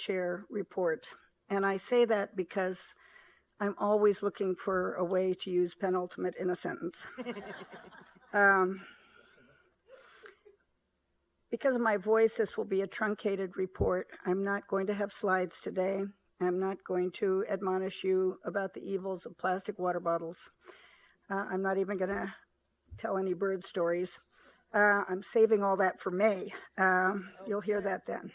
chair report. And I say that because I'm always looking for a way to use penultimate in a sentence. Because of my voice, this will be a truncated report. I'm not going to have slides today. I'm not going to admonish you about the evils of plastic water bottles. I'm not even going to tell any bird stories. I'm saving all that for May. You'll hear that then.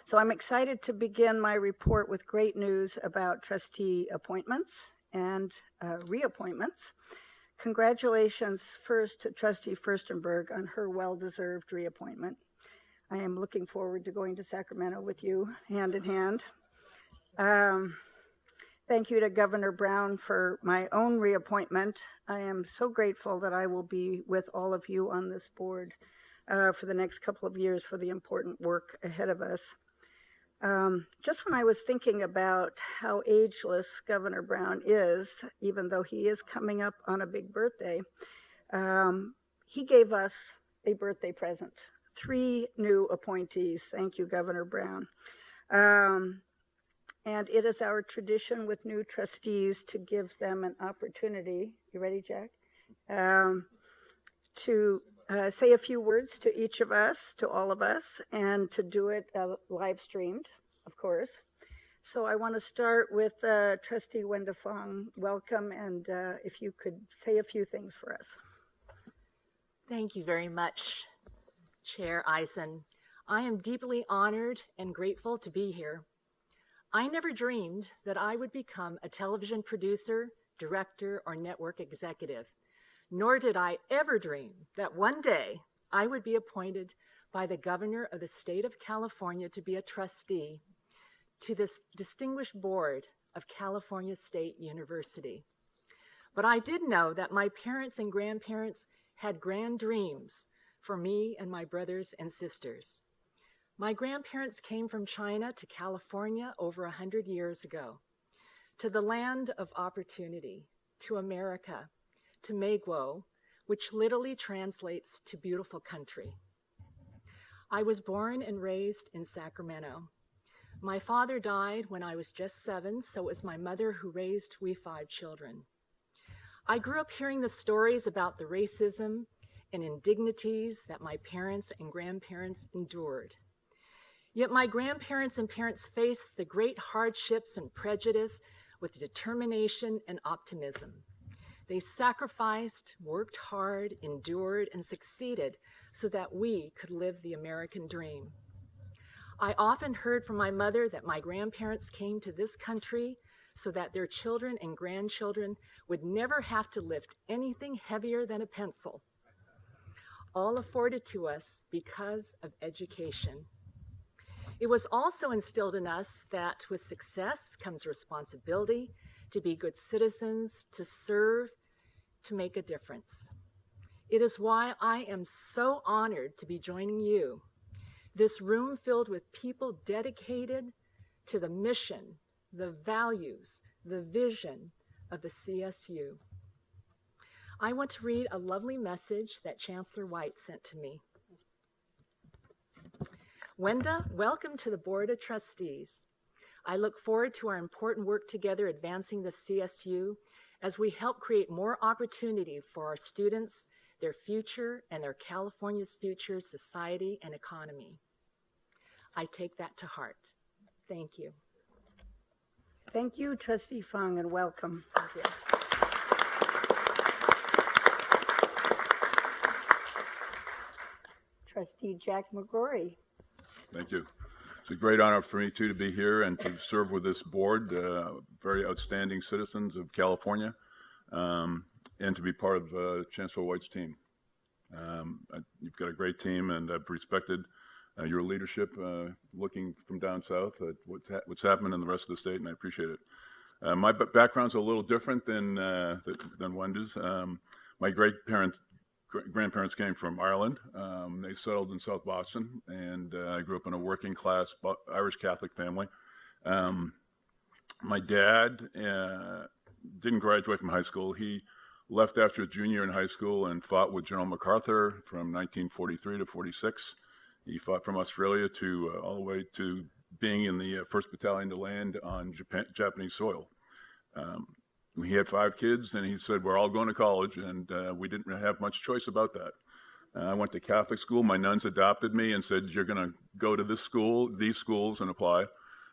So I'm excited to begin my report with great news about trustee appointments and reappointments. Congratulations first to Trustee Furstenberg on her well-deserved reappointment. I am looking forward to going to Sacramento with you hand in hand. Thank you to Governor Brown for my own reappointment. I am so grateful that I will be with all of you on this board for the next couple of years for the important work ahead of us. Just when I was thinking about how ageless Governor Brown is, even though he is coming up on a big birthday, he gave us a birthday present. 3 new appointees. Thank you, Governor Brown. And it is our tradition with new trustees to give them an opportunity. You ready, Jack? To say a few words to each of us, to all of us, and to do it live streamed, of course. So I want to start with Trustee Wenda Fong. Welcome, and if you could say a few things for us. Thank you very much, Chair Eisen. I am deeply honored and grateful to be here. I never dreamed that I would become a television producer, director, or network executive. Nor did I ever dream that one day I would be appointed by the governor of the state of California to be a trustee to this distinguished board of California State University. But I did know that my parents and grandparents had grand dreams for me and my brothers and sisters. My grandparents came from China to California over 100 years ago, to the land of opportunity, to America, to Megwo, which literally translates to beautiful country. I was born and raised in Sacramento. My father died when I was just 7, so it was my mother who raised we 5 children. I grew up hearing the stories about the racism and indignities that my parents and grandparents endured. Yet my grandparents and parents faced the great hardships and prejudice with determination and optimism. They sacrificed, worked hard, endured, and succeeded so that we could live the American dream. I often heard from my mother that my grandparents came to this country so that their children and grandchildren would never have to lift anything heavier than a pencil, all afforded to us because of education. It was also instilled in us that with success comes responsibility to be good citizens, to serve, to make a difference. It is why I am so honored to be joining you, this room filled with people dedicated to the mission, the values, the vision of the CSU. I want to read a lovely message that Chancellor White sent to me. Wenda, welcome to the Board of Trustees. I look forward to our important work together advancing the CSU as we help create more opportunity for our students, their future, and their California's future society and economy. I take that to heart. Thank you. Thank you, Trustee Fong, and welcome. Thank you. Trustee Jack McGrory. Thank you. It's a great honor for me, too, to be here and to serve with this board, very outstanding citizens of California, and to be part of Chancellor White's team. You've got a great team, and I've respected your leadership looking from down south at what's happening in the rest of the state, and I appreciate it. My background's a little different than Wenda's. My grandparents came from Ireland. They settled in South Boston, and I grew up in a working class Irish Catholic family. My dad didn't graduate from high school. He left after a junior in high school and fought with General MacArthur from 1943 to 46. He fought from Australia to all the way to being in the 1st Battalion to land on Japanese soil. He had 5 kids, and he said, we're all going to college, and we didn't have much choice about that. I went to Catholic school. My nuns adopted me and said, you're going to go to this school, these schools, and apply.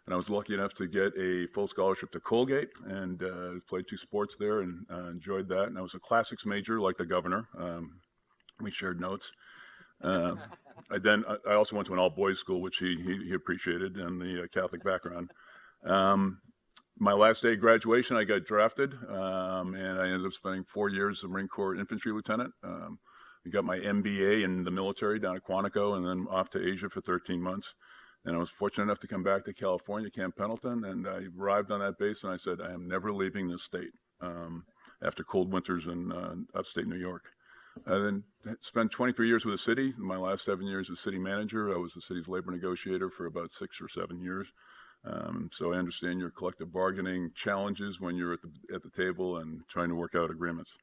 And I was lucky enough to get a full scholarship to Colgate and played 2 sports there and enjoyed that. And I was a classics major like the governor. We shared notes. I also went to an all-boys school, which he appreciated, and the Catholic background. My last day of graduation, I got drafted, and I ended up spending 4 years as a Marine Corps infantry lieutenant. I got my MBA in the military down at Quantico, and then off to Asia for 13 months. And I was fortunate enough to come back to California, Camp Pendleton, and I arrived on that base, and I said, I am never leaving this state after cold winters in upstate New York. I then spent 23 years with the city. My last 7 years as city manager. I was the city's labor negotiator for about 6 or 7 years. So I understand your collective bargaining challenges when you're at the table and trying to work out agreements.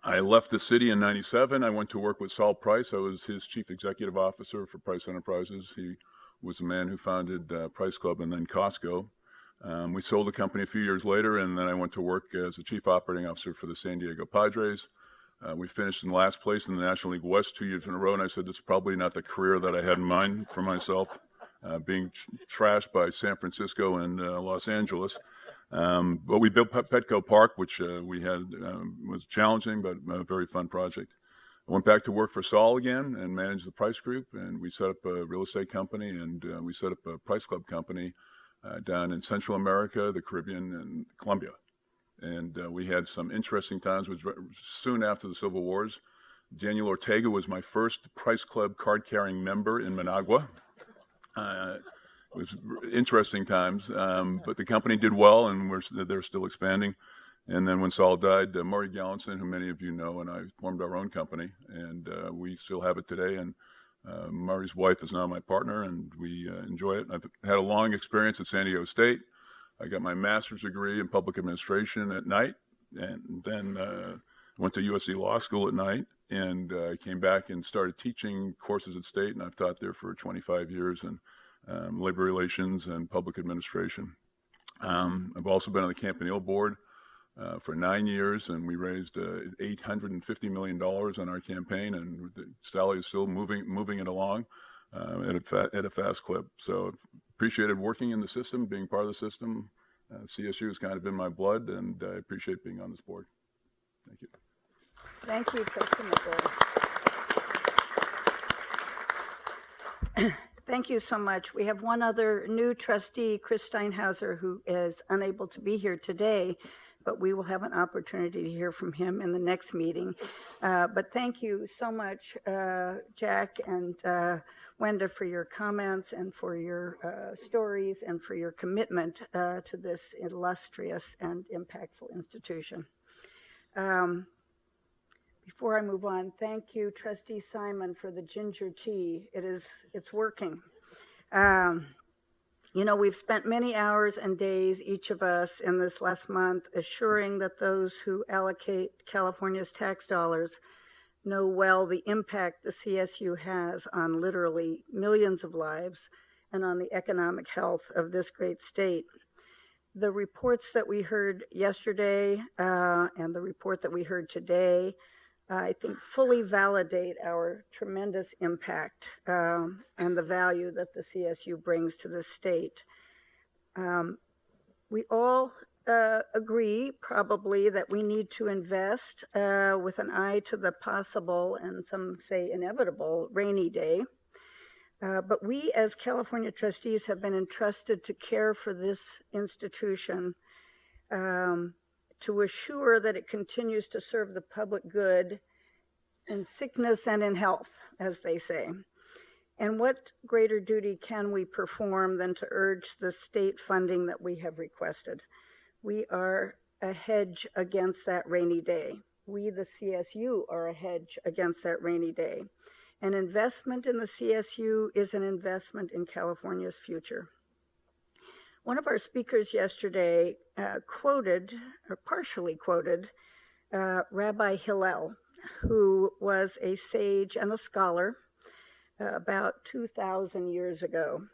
I left the city in '97. I went to work with Saul Price. I was his chief executive officer for Price Enterprises. He was the man who founded Price Club and then Costco. We sold the company a few years later, and then I went to work as the chief operating officer for the San Diego Padres. We finished in last place in the National League West 2 years in a row, and I said, this is probably not the career that I had in mind for myself, being trashed by San Francisco and Los Angeles. But we built Petco Park, which we had was challenging, but a very fun project. I went back to work for Saul again and managed the Price Group, and we set up a real estate company, and we set up a Price Club company down in Central America, the Caribbean, and Colombia. And we had some interesting times. It was soon after the Civil Wars. Daniel Ortega was my first Price Club card-carrying member in Managua. It was interesting times, but the company did well, and they're still expanding. And then when Saul died, Murray Gallinson, who many of you know, and I formed our own company, and we still have it today. And Murray's wife is now my partner, and we enjoy it. I've had a long experience at San Diego State. I got my master's degree in public administration at night, and then went to USC Law School at night, and I came back and started teaching courses at State, and I've taught there for 25 years, and labor relations and public administration. I've also been on the Campanile board for 9 years, and we raised $850 million on our campaign, and Sally is still moving it along at a fast clip. So appreciated working in the system, being part of the system. CSU is kind of in my blood, and I appreciate being on this board. Thank you. Thank you, Trustee McGill. Thank you so much. We have one other new trustee, Chris Steinhauser, who is unable to be here today, but we will have an opportunity to hear from him in the next meeting. But thank you so much, Jack and Wenda, for your comments and for your stories and for your commitment to this illustrious and impactful institution. Before I move on, thank you, Trustee Simon, for the ginger tea. It's working. You know, we've spent many hours and days, each of us, in this last month, assuring that those who allocate California's tax dollars know well the impact the CSU has on literally millions of lives and on the economic health of this great state. The reports that we heard yesterday and the report that we heard today, I think, fully validate our tremendous impact and the value that the CSU brings to the state. We all agree, probably, that we need to invest with an eye to the possible, and some say inevitable, rainy day. But we, as California trustees, have been entrusted to care for this institution, to assure that it continues to serve the public good in sickness and in health, as they say. And what greater duty can we perform than to urge the state funding that we have requested? We are a hedge against that rainy day. We, the CSU, are a hedge against that rainy day. An investment in the CSU is an investment in California's future. One of our speakers yesterday quoted, or partially quoted, Rabbi Hillel, who was a sage and a scholar about 2,000 years ago.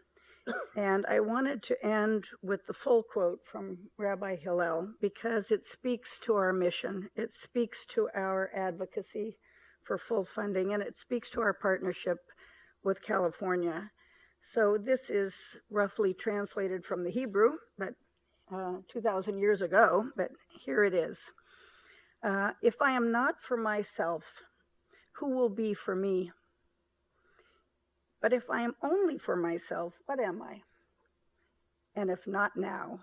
And I wanted to end with the full quote from Rabbi Hillel because it speaks to our mission, it speaks to our advocacy for full funding, and it speaks to our partnership with California. So this is roughly translated from the Hebrew, but 2,000 years ago, but here it is. If I am not for myself, who will be for me? But if I am only for myself, what am I? And if not now,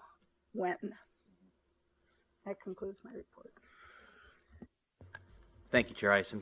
when? That concludes my report. Thank you, Chair Eisen.